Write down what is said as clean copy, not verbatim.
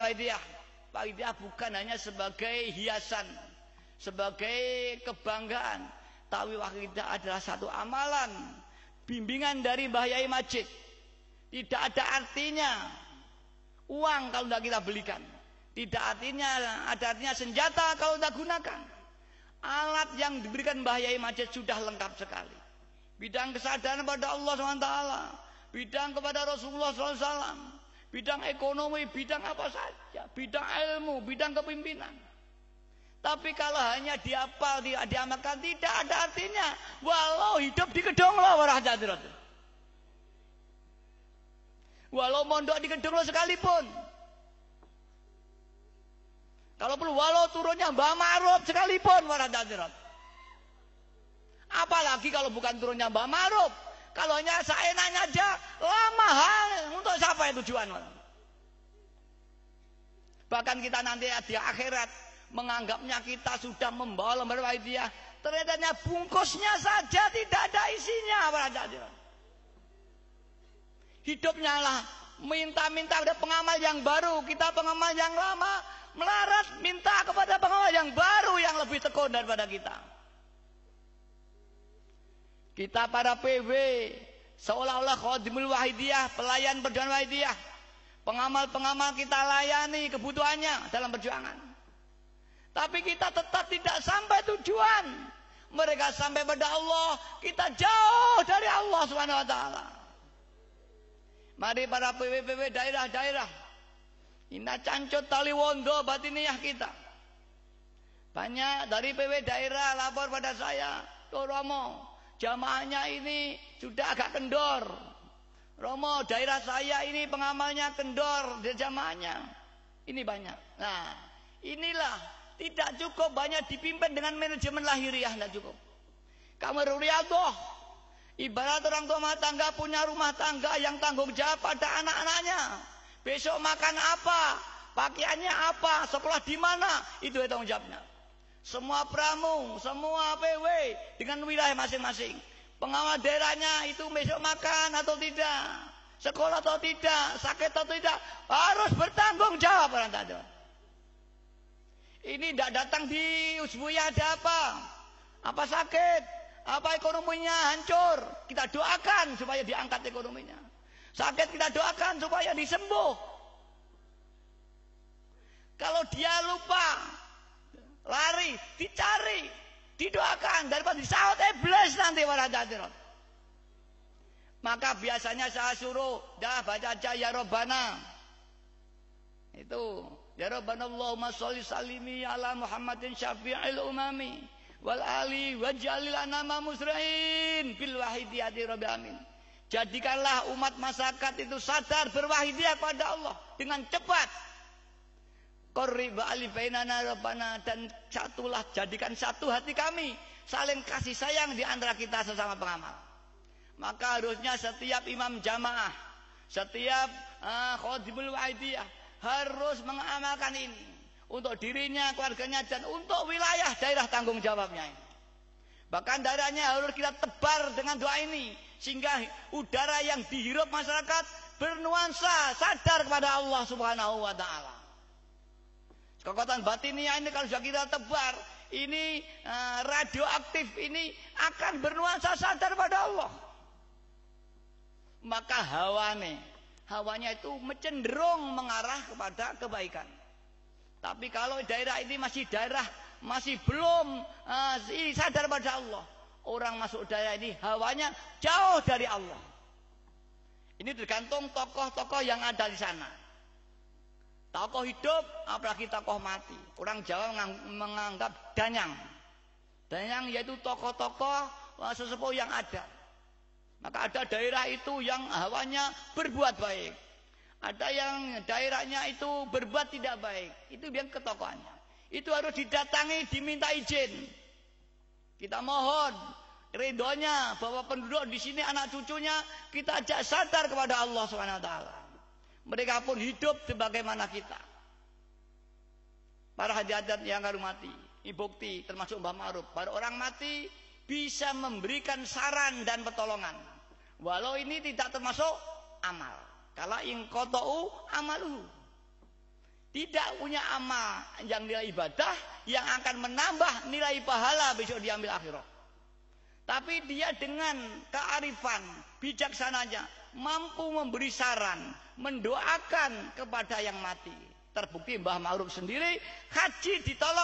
Wahidiyah. Wahidiyah bukan hanya sebagai hiasan, sebagai kebanggaan, tapi wahidiyah adalah satu amalan, bimbingan dari Mbah Yai Majid. Tidak ada artinya uang kalau tidak kita belikan, tidak ada artinya senjata kalau tidak gunakan. Alat yang diberikan Mbah Yai Majid sudah lengkap sekali. Bidang kesadaran pada Allah SWT, bidang kepada Rasulullah SAW, bidang ekonomi, bidang apa saja, bidang ilmu, bidang kepimpinan. Tapi kalau hanya dihafal, diamalkan, tidak ada artinya. Walau hidup di Kedong Lo, walau mondok di Kedong Lo sekalipun, kalau perlu walau turunnya Mbah Ma'ruf sekalipun, apalagi kalau bukan turunnya Mbah Ma'ruf. Kalau hanya seenaknya aja, lama hal untuk siapa yang tujuan? Bahkan kita nanti di akhirat menganggapnya kita sudah membawa lembar wahidiyah, ternyata bungkusnya saja tidak ada isinya. Hidupnya lah minta-minta ada pengamal yang baru, kita pengamal yang lama melarat minta kepada pengamal yang baru yang lebih tekun daripada kita. Kita para PW seolah-olah khadimul wahidiyah, pelayan perjuangan wahidiyah, pengamal-pengamal kita layani kebutuhannya dalam perjuangan. Tapi kita tetap tidak sampai tujuan. Mereka sampai pada Allah, kita jauh dari Allah Subhanahu wa taala. Mari para PW-PW daerah-daerah, Ina Cancut Taliwondo Batiniyah kita. Banyak dari PW daerah lapor pada saya, "Tuh Romo, jamaahnya ini sudah agak kendor. Romo, daerah saya ini pengamalnya kendor, jamaahnya ini banyak." Nah, inilah tidak cukup banyak dipimpin dengan manajemen lahiriah, tidak cukup. Kamu riyadhah, ibarat orang tua rumah tangga punya rumah tangga yang tanggung jawab pada anak-anaknya. Besok makan apa, pakaiannya apa, sekolah di mana, itu tanggung jawabnya. Semua pramu, semua PW dengan wilayah masing-masing. Pengawal daerahnya itu besok makan atau tidak, sekolah atau tidak, sakit atau tidak, harus bertanggung jawab orang tadi. Ini tidak datang di usbuya ada apa sakit, apa ekonominya hancur, kita doakan supaya diangkat ekonominya. Sakit kita doakan supaya disembuh. Kalau dia lupa, lari, dicari, didoakan daripada disaut iblis nanti warahmatullahi. Maka biasanya saya suruh dah baca aja ya Rabbana. Itu ya Rabbana Allahumma sholli salimi ala Muhammadin syafi'il umami wal ali waj'alil anama musrain bil wahidiyati rabbil alamin. Jadikanlah umat masyarakat itu sadar berwahidiyah kepada Allah dengan cepat. Qarrib alifainana rabbana, dan satulah, jadikan satu hati kami, saling kasih sayang di antara kita sesama pengamal. Maka harusnya setiap imam jamaah, setiap khadimul wahidiyah harus mengamalkan ini untuk dirinya, keluarganya, dan untuk wilayah daerah tanggung jawabnya ini. Bahkan daerahnya harus kita tebar dengan doa ini, sehingga udara yang dihirup masyarakat bernuansa sadar kepada Allah Subhanahu wa taala. Kekuatan batinnya ini kalau sudah kita tebar, ini radioaktif ini akan bernuansa sadar pada Allah. Maka hawanya itu cenderung mengarah kepada kebaikan. Tapi kalau daerah ini masih belum sadar pada Allah, orang masuk daerah ini hawanya jauh dari Allah. Ini tergantung tokoh-tokoh yang ada di sana. Tokoh hidup, apalagi tokoh mati. Orang Jawa menganggap danyang. Danyang yaitu tokoh-tokoh sesepuh yang ada. Maka ada daerah itu yang hawanya berbuat baik. Ada yang daerahnya itu berbuat tidak baik. Itu biar ketokohannya. Itu harus didatangi, diminta izin. Kita mohon ridhonya bahwa penduduk di sini anak cucunya kita ajak sadar kepada Allah Subhanahu wa taala. Mereka pun hidup sebagaimana kita. Para hadirat yang kami hormati, ini bukti termasuk Mbah Ma'ruf. Para orang mati bisa memberikan saran dan pertolongan. Walau ini tidak termasuk amal. Kala in qata'u amaluhu. tidak punya amal yang nilai ibadah yang akan menambah nilai pahala besok diambil akhirat. Tapi dia dengan kearifan bijaksananya mampu memberi saran, mendoakan kepada yang mati. Terbukti Mbah Ma'ruf sendiri haji ditolong